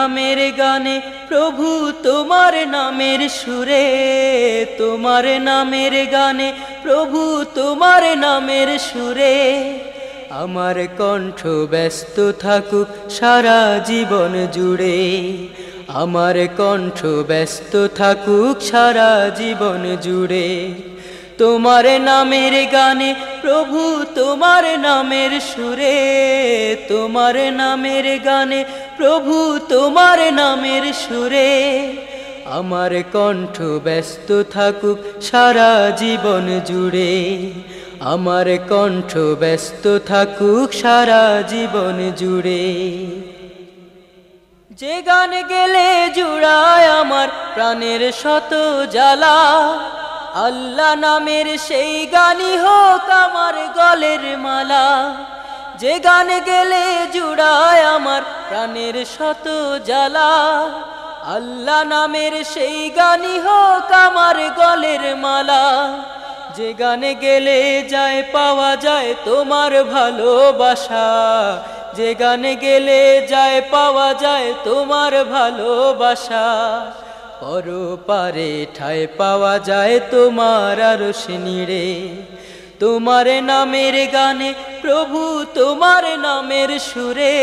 নামের গানে প্রভু তোমার নামের সুরে, তোমার নামের গানে প্রভু তোমার নামের সুরে আমার কণ্ঠ ব্যস্ত থাকুক সারা জীবন জুড়ে, আমার কণ্ঠ ব্যস্ত থাকুক সারা জীবন জুড়ে। তোমার নামের গানে প্রভু তোমার নামের সুরে, তোমার নামের গানে প্রভু তোমার নামের সুরে আমার কণ্ঠ ব্যস্ত থাকুক সারা জীবন জুড়ে, আমার কণ্ঠ ব্যস্ত থাকুক সারা জীবন জুড়ে। যে গান গেলে জুড়ায় আমার প্রাণের শত জ্বালা, আল্লাহ নামের সেই গানই হোক আমার গলের মালা। যে গান গেলে জুড়ায় আমার প্রাণের শত জ্বালা, আল্লাহ নামের সেই গানই হোক আমার গলের মালা। যে গানে গেলে যায় পাওয়া যায় তোমার ভালোবাসা, যে গানে গেলে যায় পাওয়া যায় তোমার ভালোবাসা। পরপারে ঠায় পাওয়া যায় তোমার আরশ নিড়ে, তোমার নামের গানে প্রভু তোমার নামের সুরে,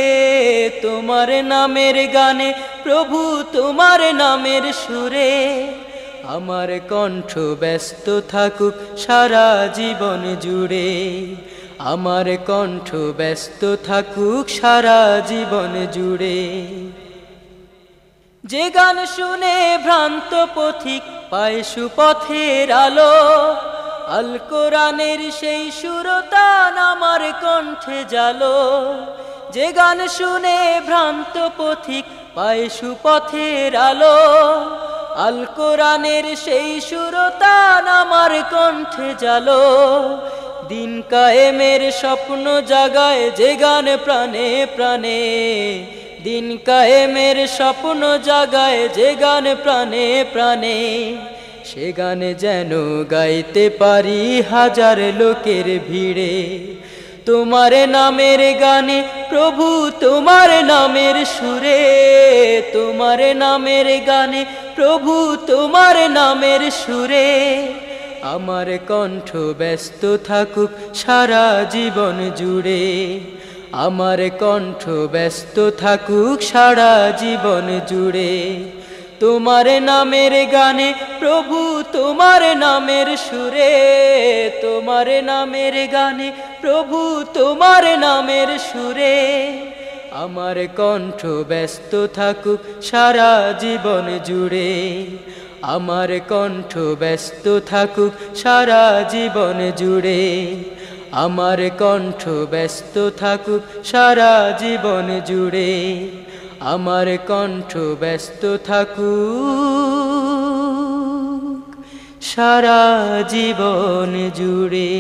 তোমার নামের গানে প্রভু তোমার নামের সুরে আমার কণ্ঠ ব্যস্ত থাকুক সারা জীবন জুড়ে, আমার কণ্ঠ ব্যস্ত থাকুক সারা জীবন জুড়ে। যে গান শুনে ভ্রান্ত পথিক পায় সুপথের আলো, আল কোরআনের সেই সুরতান আমার কণ্ঠে জালো। যে গান শুনে ভ্রান্ত পথিক পায় সুপথের আলো, আল কোরআনের সেই সুরতান আমার কণ্ঠে জালো। দিন কায়েমের স্বপ্ন জাগায় যে গান প্রাণে প্রাণে, দিন কায়েমের স্বপ্ন জাগায় যে গান প্রাণে প্রাণে। সে গানে যেন গাইতে পারি হাজার লোকের ভিড়ে, তোমার নামের গানে প্রভু তোমার নামের সুরে, তোমার নামের গানে প্রভু তোমার নামের সুরে আমার কণ্ঠ ব্যস্ত থাকুক সারা জীবন জুড়ে, আমার কণ্ঠ ব্যস্ত থাকুক সারা জীবন জুড়ে। তোমার নামের গানে প্রভু তোমার নামের সুরে, তোমার নামের গানে প্রভু তোমার নামের সুরে আমার কণ্ঠ ব্যস্ত থাকুক সারা জীবন জুড়ে, আমার কণ্ঠ ব্যস্ত থাকুক সারা জীবন জুড়ে, আমার কণ্ঠ ব্যস্ত থাকুক সারা জীবন জুড়ে, আমার কণ্ঠ ব্যস্ত থাকুক সারা জীবন জুড়ে।